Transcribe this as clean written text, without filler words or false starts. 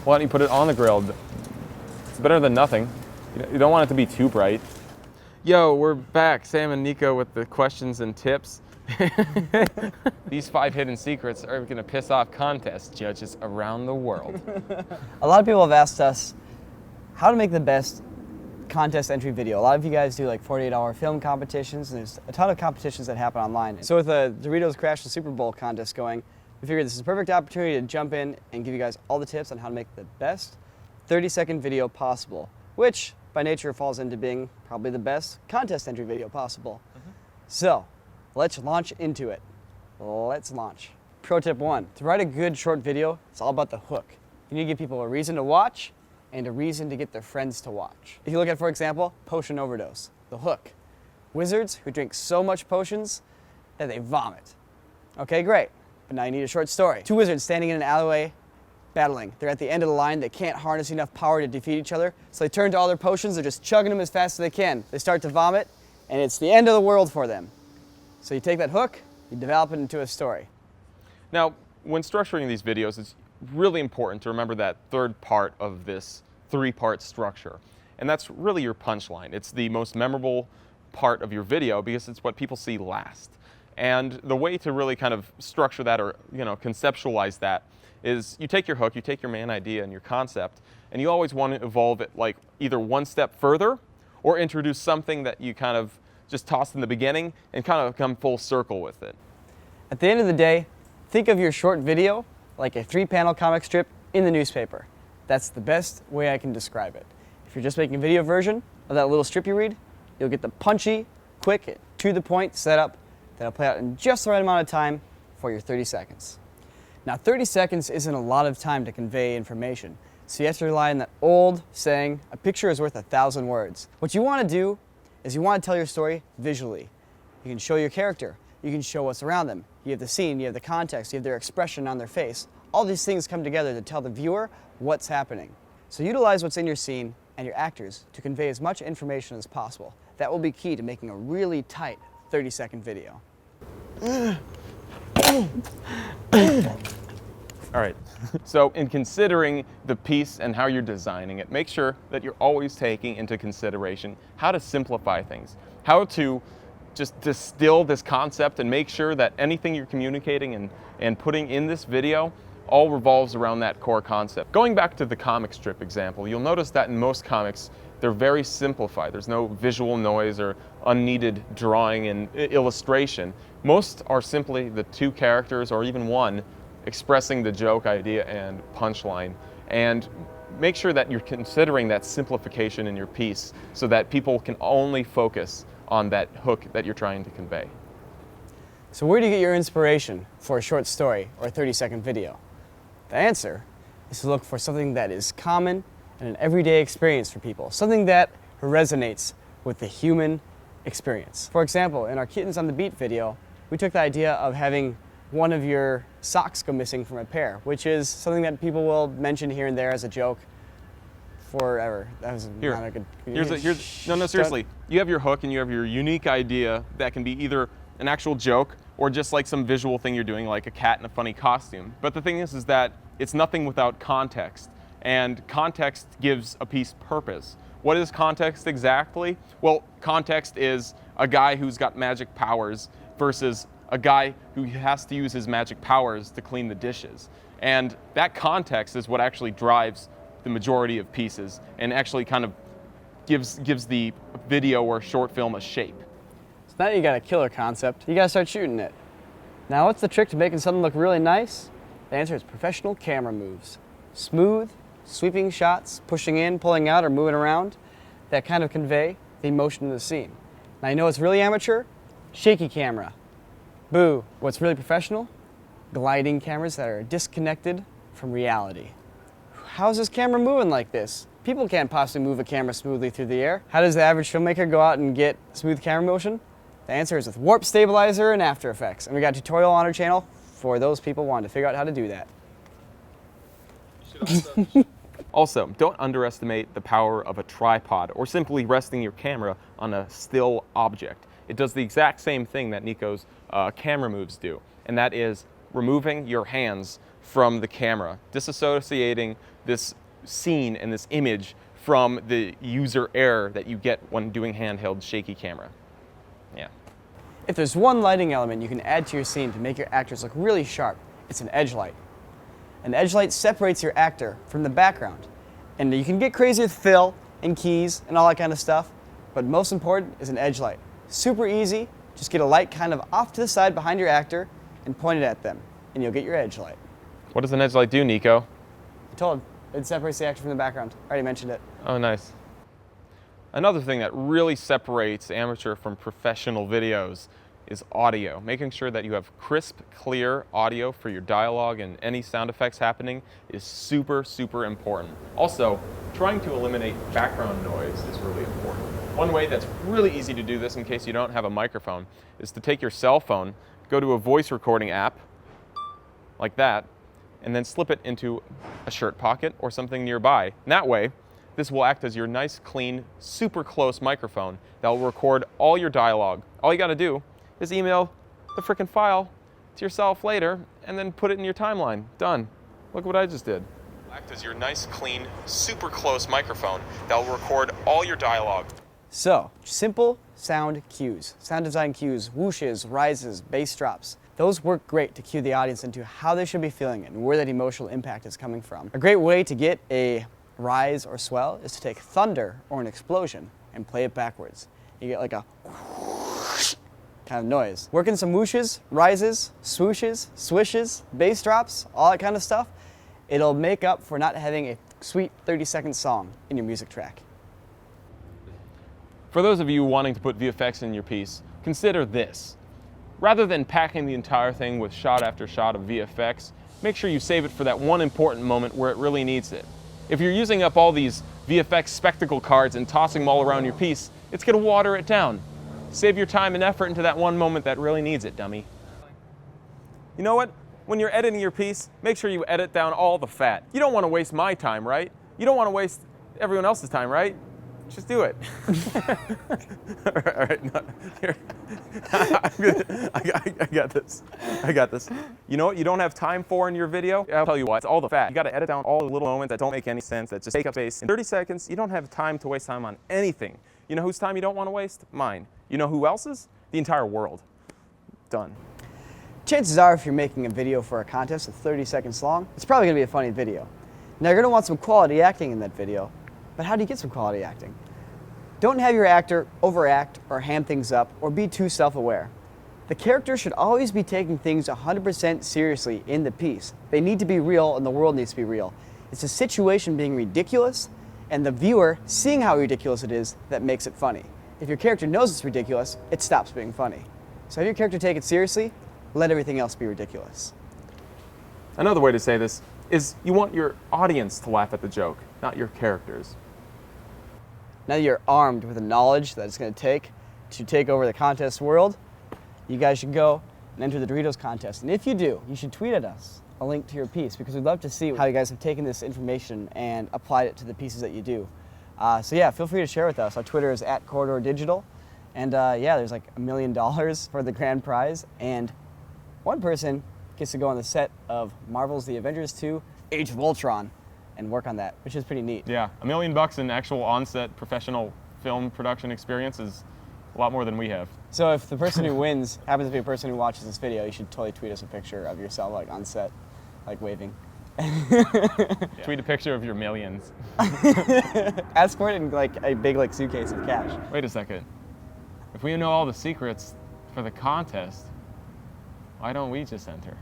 Why don't you put it on the grill? It's better than nothing. You don't want it to be too bright. Yo, we're back. Samandniko with the questions and tips. These 5 hidden secrets are going to piss off contest judges around the world. A lot of people have asked us how to make the best contest entry video. A lot of you guys do like 48-hour film competitions, and there's a ton of competitions that happen online. So with the Doritos Crash the Super Bowl contest going, we figured this is a perfect opportunity to jump in and give you guys all the tips on how to make the best 30-second video possible, which by nature falls into being probably the best contest entry video possible. So let's launch into it. Let's launch. Pro tip 1, to write a good short video, it's all about the hook. You need to give people a reason to watch and a reason to get their friends to watch. If you look at, for example, potion overdose, the hook. Wizards who drink so much potions that they vomit. Okay, great. But now you need a short story. 2 wizards standing in an alleyway battling. They're at the end of the line. They can't harness enough power to defeat each other, so they turn to all their potions. They're just chugging them as fast as they can. They start to vomit, and it's the end of the world for them. So you take that hook, you develop it into a story. Now, when structuring these videos, it's really important to remember that third part of this 3-part structure. And that's really your punchline. It's the most memorable part of your video because it's what people see last. And the way to really kind of structure that, or conceptualize that, is you take your hook, you take your main idea and your concept, and you always want to evolve it like either one step further or introduce something that you kind of just toss in the beginning and kind of come full circle with it. At the end of the day, think of your short video like a 3-panel comic strip in the newspaper. That's the best way I can describe it. If you're just making a video version of that little strip you read, you'll get the punchy, quick, to the point setup that'll play out in just the right amount of time for your 30 seconds. Now, 30 seconds isn't a lot of time to convey information, so you have to rely on that old saying, a picture is worth 1,000 words. What you want to do is you want to tell your story visually. You can show your character, you can show what's around them. You have the scene, you have the context, you have their expression on their face. All these things come together to tell the viewer what's happening. So utilize what's in your scene and your actors to convey as much information as possible. That will be key to making a really tight 30-second video. All right, so in considering the piece and how you're designing it, make sure that you're always taking into consideration how to simplify things, how to just distill this concept and make sure that anything you're communicating and putting in this video all revolves around that core concept. Going back to the comic strip example, you'll notice that in most comics, they're very simplified. There's no visual noise or unneeded drawing and illustration. Most are simply the 2 characters, or even 1, expressing the joke, idea, and punchline. And make sure that you're considering that simplification in your piece so that people can only focus on that hook that you're trying to convey. So where do you get your inspiration for a short story or a 30-second video? The answer is to look for something that is common and an everyday experience for people, something that resonates with the human experience. For example, in our Kittens on the Beat video, we took the idea of having one of your socks go missing from a pair, which is something that people will mention here and there as a joke forever. That was not a good... No, seriously. You have your hook and you have your unique idea that can be either an actual joke or just like some visual thing you're doing, like a cat in a funny costume. But the thing is that it's nothing without context, and context gives a piece purpose. What is context exactly? Well, context is a guy who's got magic powers versus a guy who has to use his magic powers to clean the dishes. And that context is what actually drives the majority of pieces and actually kind of gives the video or short film a shape. So now you got a killer concept, you gotta start shooting it. Now what's the trick to making something look really nice? The answer is professional camera moves. Smooth, sweeping shots, pushing in, pulling out, or moving around, that kind of convey the emotion of the scene. Now you know what's really amateur? Shaky camera. Boo. What's really professional? Gliding cameras that are disconnected from reality. How's this camera moving like this? People can't possibly move a camera smoothly through the air. How does the average filmmaker go out and get smooth camera motion? The answer is with Warp Stabilizer and After Effects. And we got a tutorial on our channel for those people wanting to figure out how to do that. Also, don't underestimate the power of a tripod or simply resting your camera on a still object. It does the exact same thing that Nico's camera moves do, and that is removing your hands from the camera, disassociating this scene and this image from the user error that you get when doing handheld shaky camera. Yeah. If there's one lighting element you can add to your scene to make your actors look really sharp, it's an edge light. An edge light separates your actor from the background. And you can get crazy with fill and keys and all that kind of stuff, but most important is an edge light. Super easy, just get a light kind of off to the side behind your actor and point it at them, and you'll get your edge light. What does an edge light do, Nico? I told, it separates the actor from the background. I already mentioned it. Oh, nice. Another thing that really separates amateur from professional videos is audio. Making sure that you have crisp, clear audio for your dialogue and any sound effects happening is super, super important. Also, trying to eliminate background noise is really important. One way that's really easy to do this in case you don't have a microphone is to take your cell phone, go to a voice recording app, like that, and then slip it into a shirt pocket or something nearby. And that way, this will act as your nice, clean, super close microphone that will record all your dialogue. All you gotta do is email the frickin' file to yourself later and then put it in your timeline. Done. Look what I just did. Act as your nice, clean, super close microphone that will record all your dialogue. So, simple sound cues, sound design cues, whooshes, rises, bass drops. Those work great to cue the audience into how they should be feeling and where that emotional impact is coming from. A great way to get a rise or swell is to take thunder or an explosion and play it backwards. You get like a whoosh kind of noise. Working some whooshes, rises, swooshes, swishes, bass drops, all that kind of stuff, it'll make up for not having a sweet 30-second song in your music track. For those of you wanting to put VFX in your piece, consider this. Rather than packing the entire thing with shot after shot of VFX, make sure you save it for that one important moment where it really needs it. If you're using up all these VFX spectacle cards and tossing them all around your piece, it's going to water it down. Save your time and effort into that one moment that really needs it, dummy. You know what? When you're editing your piece, make sure you edit down all the fat. You don't want to waste my time, right? You don't want to waste everyone else's time, right? Just do it. All right, no, here. I got this. I got this. You know what you don't have time for in your video? I'll tell you what, it's all the fat. You got to edit down all the little moments that don't make any sense, that just take up space. In 30 seconds, you don't have time to waste time on anything. You know whose time you don't want to waste? Mine. You know who else's? The entire world. Done. Chances are, if you're making a video for a contest that's 30 seconds long, it's probably going to be a funny video. Now, you're going to want some quality acting in that video. But how do you get some quality acting? Don't have your actor overact or ham things up or be too self-aware. The character should always be taking things 100% seriously in the piece. They need to be real and the world needs to be real. It's the situation being ridiculous and the viewer seeing how ridiculous it is that makes it funny. If your character knows it's ridiculous, it stops being funny. So have your character take it seriously, let everything else be ridiculous. Another way to say this is you want your audience to laugh at the joke, not your characters. Now that you're armed with the knowledge that it's going to take over the contest world, you guys should go and enter the Doritos contest. And if you do, you should tweet at us a link to your piece because we'd love to see how you guys have taken this information and applied it to the pieces that you do. So yeah, feel free to share with us. Our Twitter is @CorridorDigital. And yeah, there's like $1 million for the grand prize. And one person gets to go on the set of Marvel's The Avengers 2, Age of Ultron, and work on that, which is pretty neat. Yeah, $1 million in actual on-set professional film production experience is a lot more than we have. So if the person who wins happens to be a person who watches this video, you should totally tweet us a picture of yourself like on set, like waving. Yeah. Tweet a picture of your millions. Ask for it in like a big like suitcase of cash. Wait a second. If we know all the secrets for the contest, why don't we just enter?